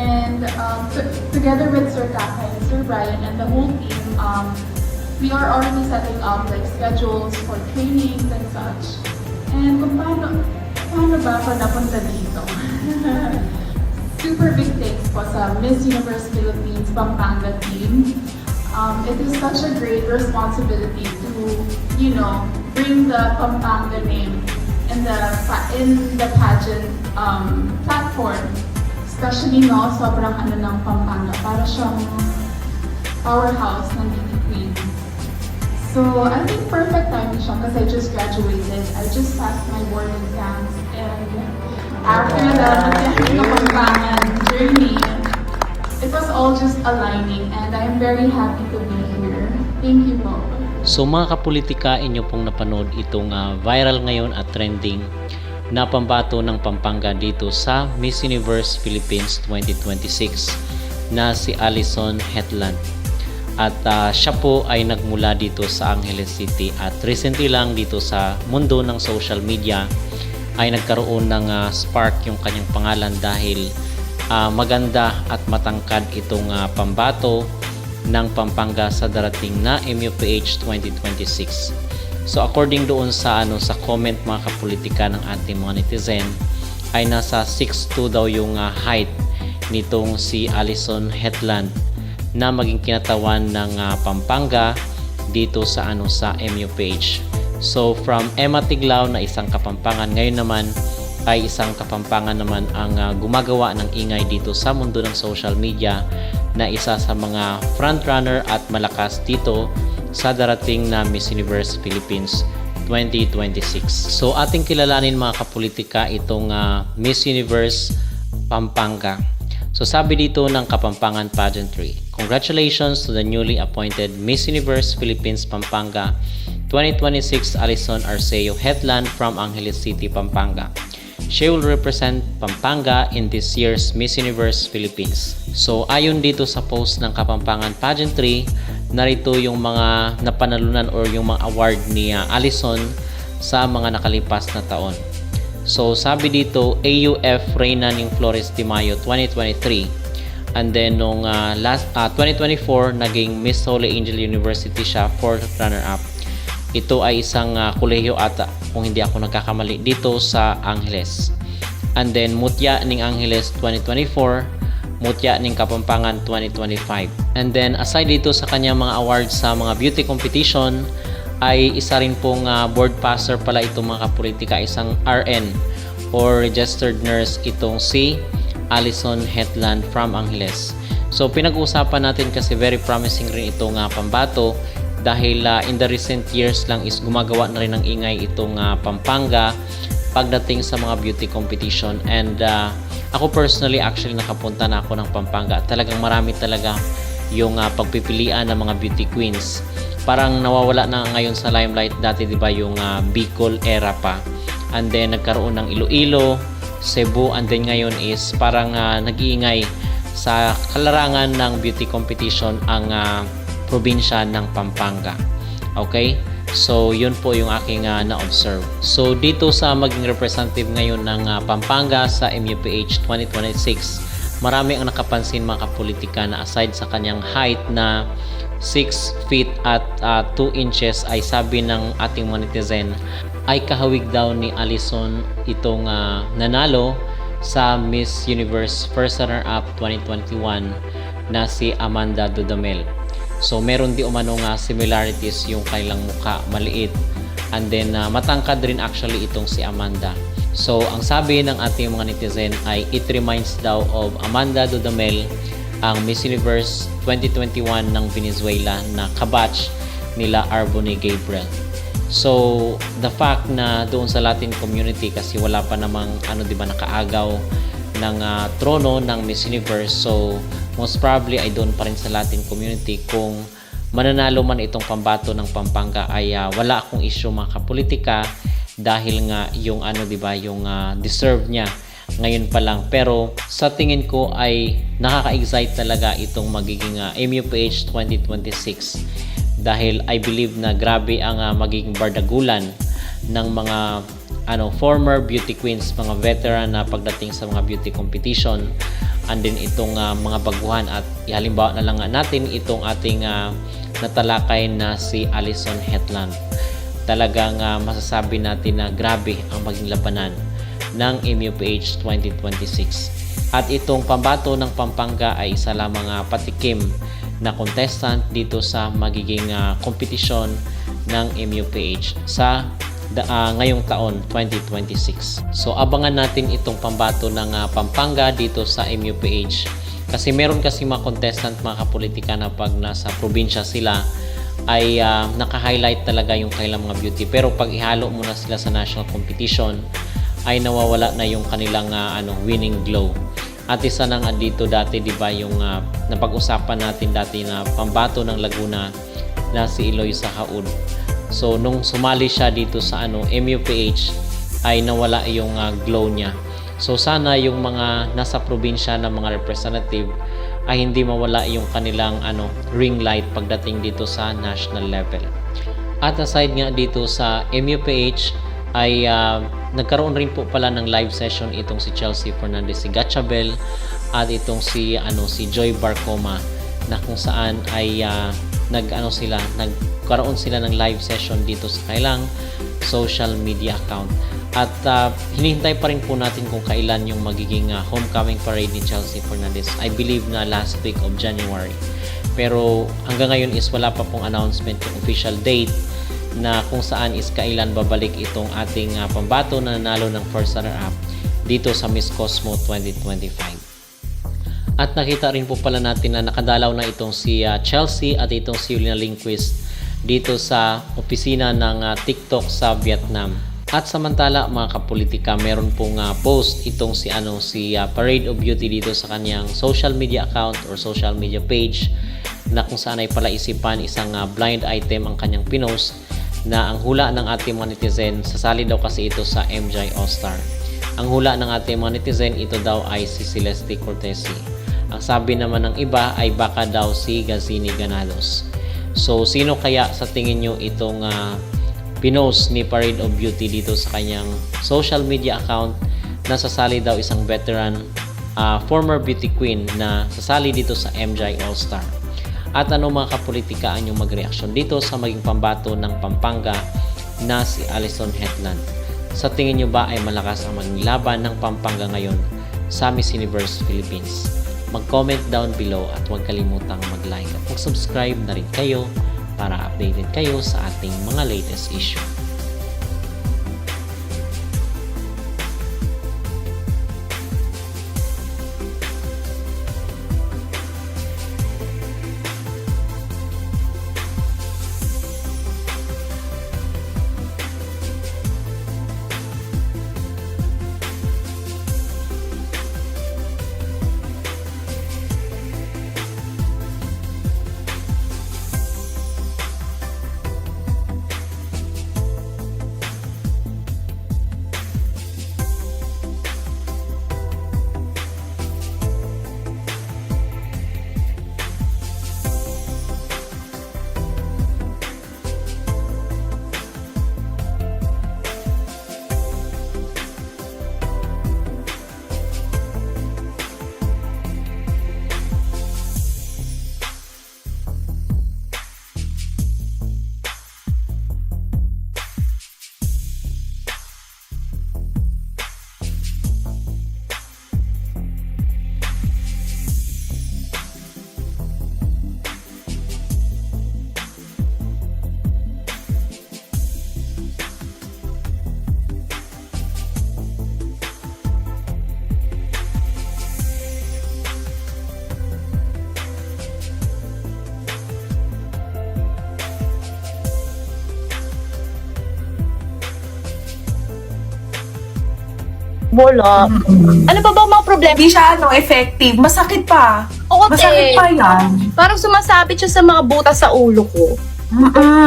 And together with Sir Kaka and Sir Brian and the whole team, we are already setting up like schedules for trainings and such. And kung paano ba ako napunta dito? Super big thanks po sa Miss Universe Philippines Pampanga team. It is such a great responsibility to, bring the Pampanga name in the pageant platform. Especially sobrang ng Pampanga, para siyang powerhouse ng beauty queen. So I think perfect timing siya because I just graduated. I just passed my board exams, and after the Pampangan journey, it was all just aligning, and I am very happy to be here. Thank you po. So mga kapolitika, inyo pong napanood itong viral ngayon at trending na pambato ng Pampanga dito sa Miss Universe Philippines 2026 na si Alison Hetland. At siya po ay nagmula dito sa Angeles City, at recently lang dito sa mundo ng social media ay nagkaroon ng spark yung kanyang pangalan dahil maganda at matangkad itong pambato ng Pampanga sa darating na MUPH 2026. So according doon sa comment mga kapolitika ng ating mga netizen, ay nasa 6'2" daw yung height nitong si Alison Hetland na maging kinatawan ng Pampanga dito sa sa MUPH. So from Emma Tiglao na isang Kapampangan, ngayon naman ay isang Kapampangan naman ang gumagawa ng ingay dito sa mundo ng social media, na isa sa mga frontrunner at malakas dito sa darating na Miss Universe Philippines 2026. So ating kilalanin mga kapolitika itong Miss Universe Pampanga. So sabi dito ng Kapampangan Pageantry, congratulations to the newly appointed Miss Universe Philippines Pampanga 2026 Alison Arceo Hetland from Angeles City, Pampanga. She will represent Pampanga in this year's Miss Universe Philippines. So ayon dito sa post ng Kapampangan Pageantry, narito yung mga napanalunan or yung mga award ni Alison sa mga nakalipas na taon. So sabi dito, AUF Reyna ng Flores de Mayo 2023, and then nung 2024 naging Miss Holy Angel University siya, 4th runner-up. Ito ay isang kolehiyo ata kung hindi ako nagkakamali dito sa Angeles. And then Mutya ng Angeles 2024, Mutya ng Kapampangan 2025. And then aside dito sa kanyang mga awards sa mga beauty competition, ay isa rin pong board passer pala itong mga kapolitika, isang RN or registered nurse itong si Alison Hetland from Angeles. So pinag-uusapan natin kasi very promising rin itong pambato dahil in the recent years lang is gumagawa na rin ng ingay itong Pampanga pagdating sa mga beauty competition. And ako personally actually nakapunta na ako ng Pampanga. Talagang marami talaga yung pagpipilian ng mga beauty queens. Parang nawawala na ngayon sa limelight. Dati diba yung Bicol era pa, and then nagkaroon ng Iloilo, Cebu, and then ngayon is parang nag-iingay sa kalarangan ng beauty competition ang probinsya ng Pampanga. Okay? So yun po yung aking na-observe. So dito sa maging representative ngayon ng Pampanga sa MUPH 2026, marami ang nakapansin mga kapolitika na aside sa kanyang height na 6 feet at 2 inches ay sabi ng ating mga netizen ay kahawig daw ni Alison itong nanalo sa Miss Universe First Runner-Up 2021 na si Amanda Dudamel. So meron di umano similarities yung kailang mukha, maliit, and then matangkad rin actually itong si Amanda. So ang sabi ng ating mga netizen ay it reminds daw of Amanda Dudamel, ang Miss Universe 2021 ng Venezuela na kabatch nila Arbonne Gabriel. So the fact na doon sa Latin community, kasi wala pa namang nakaagaw ng trono ng Miss Universe, so most probably ay doon pa rin sa Latin community. Kung mananalo man itong pambato ng Pampanga ay wala akong issue mga kapolitika dahil nga yung yung deserve niya ngayon pa lang. Pero sa tingin ko ay nakaka-excite talaga itong magiging MUPH 2026 dahil I believe na grabe ang magiging bardagulan ng mga former beauty queens, mga veteran na pagdating sa mga beauty competition. And then itong mga baguhan, at halimbawa na lang natin itong ating natalakay na si Alison Hetland. Talagang masasabi natin na grabe ang maging labanan ng MUPH 2026. At itong pambato ng Pampanga ay isa lamang patikim na contestant dito sa magiging kompetisyon ng MUPH sa ngayong taon 2026. So abangan natin itong pambato ng Pampanga dito sa MUPH, kasi meron kasi mga contestant, mga kapolitika, na pag nasa probinsya sila ay naka-highlight talaga yung kailang mga beauty, pero pag ihalo mo na sila sa national competition ay nawawala na yung kanilang winning glow. At isa nang dito dati, di ba, yung napag-usapan natin dati na pambato ng Laguna na si Eloy Sahaud. So nung sumali siya dito sa MUPH ay nawala yung glow niya. So sana yung mga nasa probinsya na mga representative ay hindi mawala yung kanilang ring light pagdating dito sa national level. At aside nga dito sa MUPH ay nagkaroon rin po pala ng live session itong si Chelsea Fernandez, si Gatchabel, at itong si Joy Barcoma, na kung saan ay nagkaroon sila ng live session dito sa kailang social media account. At hinihintay pa rin po natin kung kailan yung magiging homecoming parade ni Chelsea Fernandez. I believe na last week of January. Pero hanggang ngayon is wala pa pong announcement yung official date na kung saan is kailan babalik itong ating pambato na nanalo ng first runner-up dito sa Miss Cosmo 2025. At nakita rin po pala natin na nakadalaw na itong si Chelsea at itong si Yulina Lindquist dito sa opisina ng TikTok sa Vietnam. At samantala, mga kapolitika, meron pong post itong si Parade of Beauty dito sa kanyang social media account or social media page, na kung saan ay palaisipan isang blind item ang kanyang pinost, na ang hula ng ating mga netizen, sasali daw kasi ito sa MJ All-Star. Ang hula ng ating mga netizen, ito daw ay si Celeste Cortesi. Ang sabi naman ng iba ay baka daw si Gazini Ganados. So sino kaya sa tingin nyo itong pinost ni Parade of Beauty dito sa kanyang social media account, na sasali daw isang veteran former beauty queen na sasali dito sa MJ All-Star? At ano, mga kapolitika, ang inyong magreaksyon dito sa maging pambato ng Pampanga na si Alison Hetland? Sa tingin nyo ba ay malakas ang maging laban ng Pampanga ngayon sa Miss Universe Philippines? Mag-comment down below at huwag kalimutang mag-like at mag-subscribe na rin kayo para updated kayo sa ating mga latest issue. Wala. Ano pa ba ang mga problema? Hindi siya effective. Masakit pa. Oo, Masakit pa yan. Parang sumasabit siya sa mga butas sa ulo ko.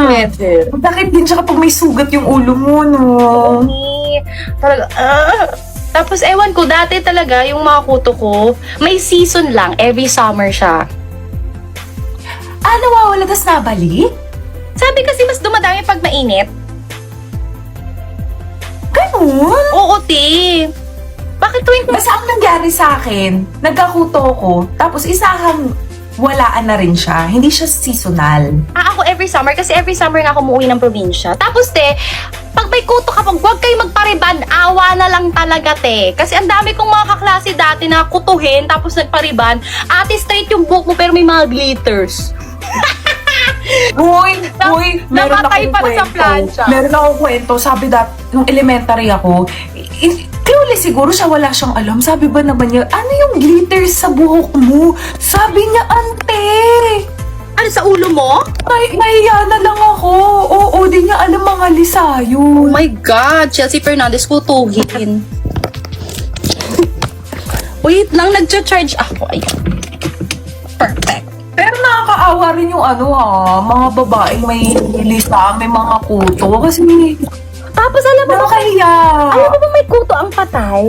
Pwede. Masakit din siya kapag may sugat yung ulo mo, no? Talaga, Tapos ewan ko, dati talaga yung mga kuto ko, may season lang, every summer siya. Nawawala tas nabalik? Sabi kasi mas dumadami pag mainit. Ganun? Oo, te. Bakit tuwing Basta ang nangyari sa akin, nagkakuto ko, tapos isahang walaan na rin siya. Hindi siya seasonal. ako every summer, kasi every summer nga ako umuwi ng probinsya. Tapos, te, pag may kuto ka, huwag kayo magpariban, awa na lang talaga, te. Kasi ang dami kong mga kaklase dati na kutuhin, tapos nagpariban, ate, straight yung buhok mo, pero may mga glitters. Uy, meron namatay akong pa na sa kwento. plancha. Meron akong kwento. Sabi nung elementary ako, clueless siguro siya, wala siyang alam. Sabi ba naman niya, ano yung glitters sa buhok mo? Sabi niya, ante. Ano, sa ulo mo? Nahiya na lang ako. Oo, di niya alam mga lisayo. Oh my God, Chelsea Fernandez, kutuhin. Wait lang, nagcha-charge ako. Ayun. Perfect. Pero nakakaawa rin yung mga babaeng may lisa, may mga kuto. Kasi Tapos alam mo ba, nakakahiya. alam mo ba may kuto ang patay?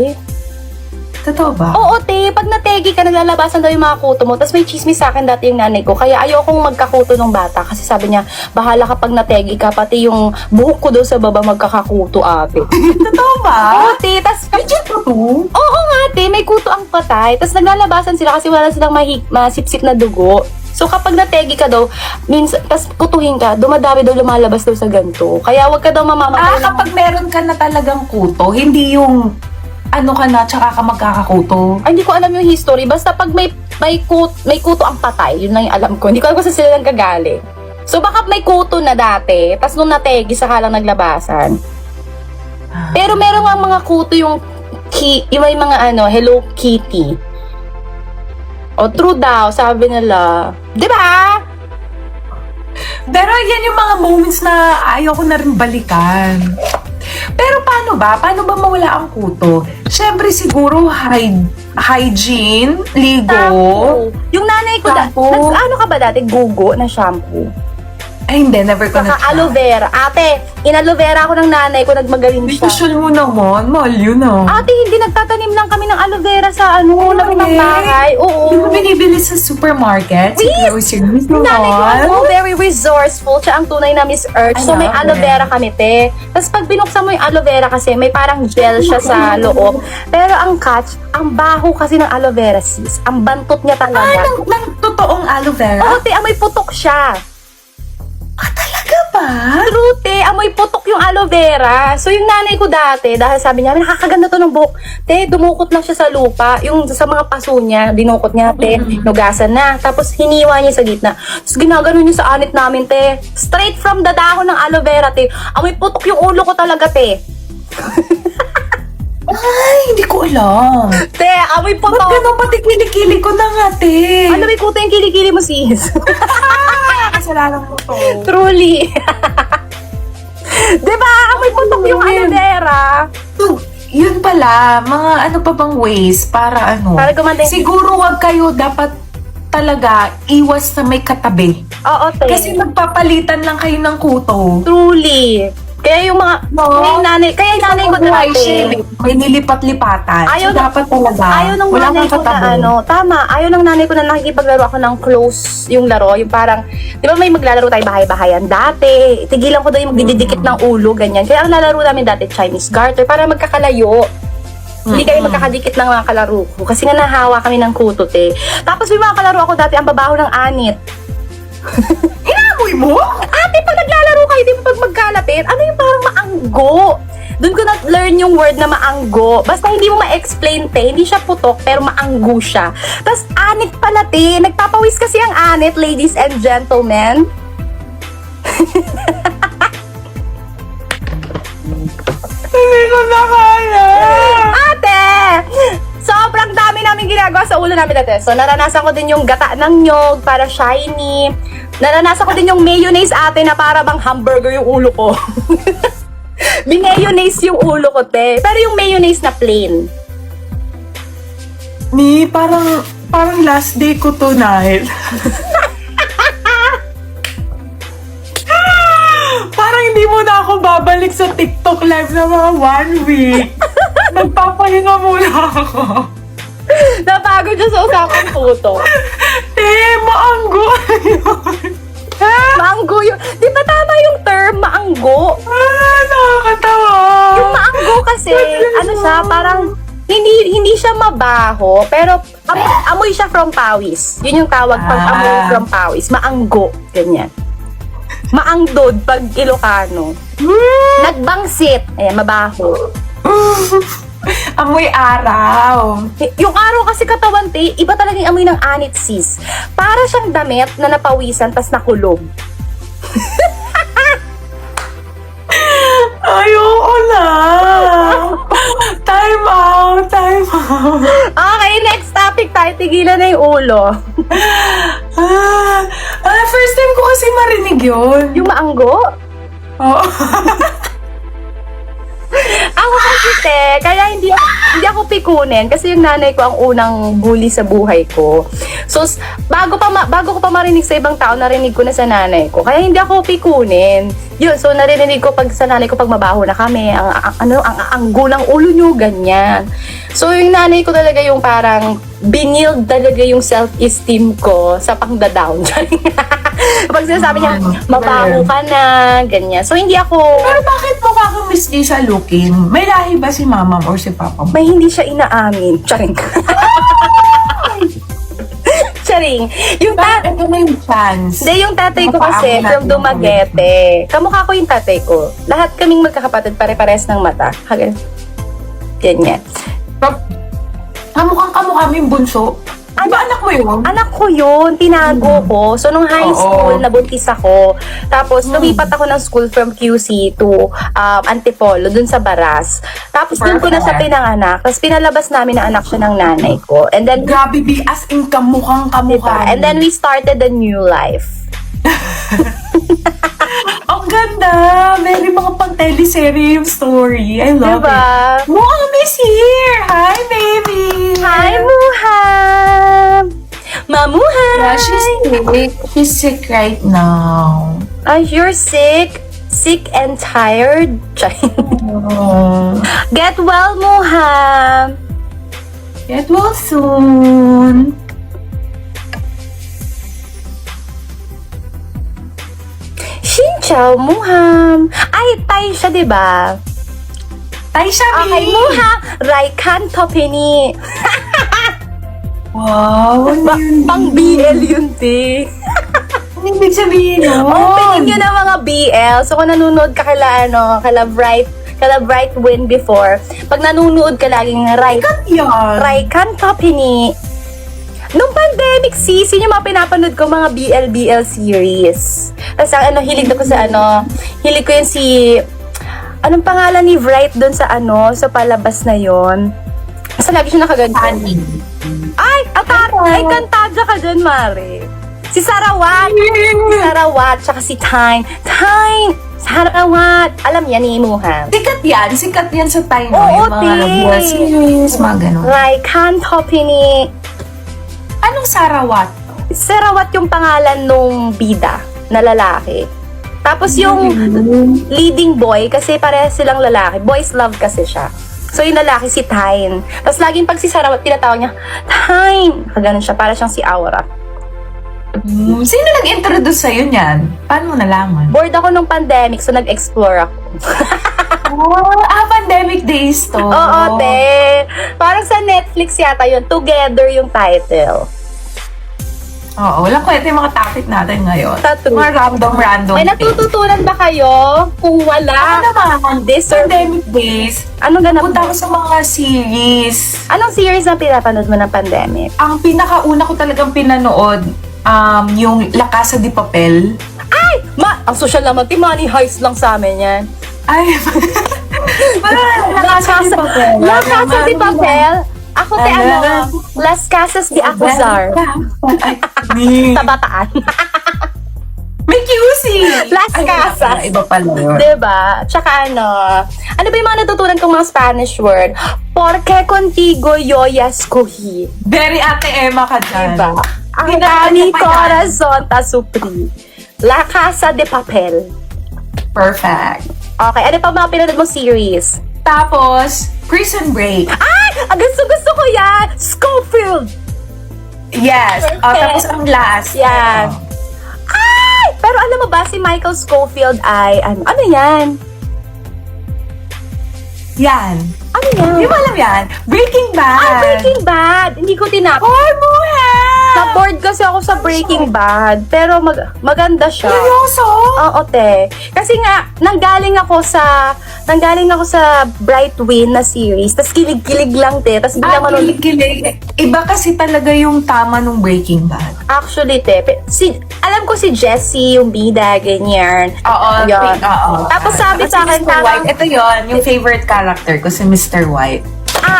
Totoo ba? Oo, te, pag nategi ka, naglalabasan daw yung mga kuto mo. Tapos may chismis sa akin dati yung nanay ko. Kaya ayokong magkakuto ng bata. Kasi sabi niya, bahala kapag nategi ka, pati yung buhok ko daw sa baba magkakakuto, ate. Totoo ba? Oo, te, tas Legit ba to? oo nga, te, may kuto ang patay. Tapos naglalabasan sila kasi wala silang masipsip na dugo. So kapag nategi ka daw, tas kutuhin ka, dumadami daw lumalabas daw sa ganto. Kaya wag ka daw mamamatay. Kapag meron ka na talagang kuto, hindi yung ka na, tsaka ka magkakakuto. Ay, hindi ko alam yung history. Basta pag may kuto ang patay, yun lang yung alam ko. Hindi ko alam kung saan sila nang gagaling. So baka may kuto na dati, tas nung nategi, saka lang naglabasan. Pero meron nga mga kuto yung may mga Hello Kitty. O true daw, sabi nila. Di ba? Pero yan yung mga moments na ayaw ko na rin balikan. Pero paano ba? Paano ba mawala ang kuto? Siyempre siguro hygiene, ligo. Shampoo. Yung nanay ko, Shampoo. ano ka ba dati? Gugo na shampoo. Ay hindi, never ko na Saka aloe vera. Ate, in-aloe vera ako ng nanay ko, nagmagaling siya. Usual mo naman, mahal yun Ate, hindi nagtatanim lang kami ng aloe vera sa loob ng bahay. Oo. Di ba binibili sa supermarket? Please! Serious Yung nanay ko, naman? very resourceful. Siya ang tunay na Miss Earth. So, may aloe vera kami, te. Tapos, pag binuksan mo yung aloe vera kasi, may parang gel siya sa loob. Pero ang catch, ang baho kasi ng aloe vera, sis. Ang bantot niya talaga. ng totoong aloe vera? Oo, te, amoy putok siya. Talaga ba? True, te, amoy putok yung aloe vera. So, yung nanay ko dati, dahil sabi niya, nakakaganda to ng buhok. Te, dumukot lang siya sa lupa. Yung sa mga paso niya, dinukot niya, te, nugasan na. Tapos, hiniwa niya sa gitna. Tapos, ginagano niya sa anit namin, te. Straight from the dahon ng aloe vera, te. Amoy putok yung ulo ko talaga, te. Ay, hindi ko alam. Te, amoy Ba't putok. ganun pati kilikili ko na nga, te? Ano, may kuto yung kilikili mo, sis? Kasalanan mo to. Truly. Diba? Amoy putok yung aloe vera. So, yun pala, mga ano pa bang ways para Para gumanda yung- Siguro wag kayo dapat talaga iwas na may katabi. Oo, te. Kasi magpapalitan lang kayo ng kuto. Truly. Kaya yung mga, kaya yung nanay ko dati. May nilipat-lipatan. Ayaw so, na- dapat talaga. Ayaw ng wala nanay kang ko na tama, ayaw ng nanay ko na nakikipaglaro ako ng close yung laro, yung parang, di ba may maglalaro tayo bahay-bahayan dati, tigilan ko daw yung magdidikit ng ulo, ganyan. Kaya ang lalaro namin dati, Chinese garter, para magkakalayo. Hindi kami magkakadikit ng mga kalaro ko. Kasi nga nahawa kami ng kutot eh. Tapos may mga kalaro ako dati, ang babaho ng anit. Inamoy mo? Ate, pag naglalaro kayo, di ba pag magkalapit, ano yung parang maanggo? Doon ko na-learn yung word na maanggo. Basta hindi mo ma-explain, te. Hindi siya putok, pero maanggo siya. Tapos, anit pala, te. Nagpapawis kasi ang anit, ladies and gentlemen. Hindi ko na kaya. Ate! Sobrang dami namin ginagawa sa ulo namin dati. So, naranasan ko din yung gata ng nyog para shiny. Naranasan ko din yung mayonnaise, ate, na para bang hamburger yung ulo ko. Mayonnaise yung ulo ko, te. Pero yung mayonnaise na plain. Ni, parang last day ko tonight. Parang hindi mo na ako babalik sa TikTok live na mga 1 week. Nagpapahinga muna ako. Napagod siya sa usapang puto. Maanggo yun. Maanggo yun. Di ba tama yung term, maanggo? Nakakatawa. Yung maanggo kasi, ano siya, parang hindi siya mabaho, pero amoy siya from pawis. Yun yung tawag pag amoy from pawis. Maanggo, ganyan. Maangdod pag Ilocano. Nagbangsit. Ayan, mabaho. Amoy araw. Yung araw kasi katawan, iba talaga yung amoy ng anit, sis. Para siyang damit na napawisan tas nakulog. Ayoko na. Time out. Okay, next topic tayo. Tigilan na yung ulo. First time ko kasi marinig yun. Yung maanggo? Oo. Ako kasi, kaya hindi ako pikunin kasi yung nanay ko ang unang bully sa buhay ko. So, bago ko pa marinig sa ibang tao, narinig ko na sa nanay ko. Kaya hindi ako pikunin. Yun, so narinig ko pag sa nanay ko pag mabaho na kami, ang gulang ulo nyo, ganyan. So, yung nanay ko talaga yung parang binild talaga yung self-esteem ko sa pang-down. Pag sinasabi niya, mabaho ka na, ganyan. So, hindi ako... Pero bakit mukha kang Miss Lisa looking? May lahi ba si mama or si papa mo? May hindi siya inaamin. Charing. Charing. Yung Bakit ito na yung chance? Hindi, yung tatay ko Mapaamin kasi natin from yung Dumaguete. Kamukha ko yung tatay ko. Lahat kaming magkakapatid, pare-pares ng mata. Ganyan. Kamukha mo yung bunso. Ay, ba anak mo yun? Anak ko yun, tinago ko. So, nung high Oo. school, nabuntis ako. Tapos, lumipat ako ng school from QC to Antipolo, dun sa Baras. Tapos, dun ko na siya Perfect. pinanganak. Tapos, pinalabas namin na anak siya ng nanay ko. And then, Grabe, be as in kamukhang diba? And then, we started a new life. Ang ganda! Very mga pang-teleserye yung story. I love Diba? it. Mukhang Miss here! Hi, baby! Hi, Muham! Mamuhay! Yeah, she's sick. She's sick right now. Ay, you're sick? Sick and tired? Oh. Get well, Muham! Get well soon. Shinchao, Muham! Ay, Thai siya, diba? Tay siya, Okay, babe. Muham! Raikan Topini! Wow, ano yun? Pang BL yun, te. Ano ibig sabihin nun? Opening yun ng mga BL. So, kung nanonood ka kala Bright Win before, pag nanonood ka laging Yan. Raikan Topini. Nung pandemic season, yung mga pinapanood ko, mga BL series. Tapos, hilig ko sa hilig ko yun si, anong pangalan ni Bright doon sa sa palabas na yon. Kasi lagi siya nakaganto. Ay, ay, kantadya ka dyan, Mare. Si Sarawat. Sarawat, tsaka si Tyne. Sarawat. Alam yan ni Muham. Sikat yan sa time. Oo, yung mga te. nag-buwas series, mga ganun. Raikan Topini. Anong Sarawat? Sarawat yung pangalan nung bida na lalaki. Tapos yung leading boy, kasi parehas silang lalaki. Boys love kasi siya. So yung lalaki si Tyne. Tapos laging pag si Sarawat, tinatawag niya, Tyne! Ganun siya, para siyang si Aura. Sino nag-introduce sa'yo niyan? Paano mo nalaman? Bored ako nung pandemic, so nag-explore ako. Pandemic days to. Oo, te. Parang sa Netflix yata yun, Together yung title. Oo, walang kwenta yung mga topic natin ngayon. Tattoo. Mga random. May natututunan ba kayo? Kung Ako wala, naman, pandemic days, anong ganap punta mo? ako sa mga series. Anong series na pinapanood mo ng pandemic? Ang pinakauna ko talagang pinanood, yung La Casa de Papel. Ang social naman, Money Heist lang sa amin yan. Ay, La Casa de Papel? Ako Las Casas de Acuzar. Sa Bataan. May QC! Las Casas. Iba pala yun. Diba? Tsaka ano ba yung mga natutunan kong mga Spanish word? Porque contigo yo ya escogí. Very Ate Emma ka dyan. Diba? Ang Pinakanta dami pa yan. corazon ta supri. La Casa de Papel. Perfect. Okay, ano pa mga pinanood mong series? Tapos, Prison Break. Ay! Gusto ko yan! Schofield! Yes. Perfect. Tapos ang last. Yan. Ay! Pero alam mo ba, si Michael Scofield ay, ano yan? Yan. yan? Di mo alam yan? Breaking Bad. Ay, Breaking Bad! Hindi ko tinapos. Hoy, Muhem! Na-board kasi ako sa Breaking Bad. Pero maganda siya. Seryoso? Oo, te. Kasi nga, nanggaling ako sa Brightwin na series. Tapos kilig-kilig lang, te. Tapos biglang manonood. Kilig-kilig. Iba kasi talaga yung tama nung Breaking Bad. Actually, te. Alam ko si Jessie, yung bida, ganyan. Oo. Yun. Oo. Tapos sabi Kasi sa akin, Mr. parang- White, ito yon yung favorite character ko, si Mr. White.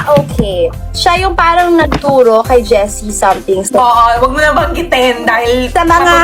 Okay. Siya yung parang nagturo kay Jessie something. Oo, wag mo na banggitin dahil Sa mga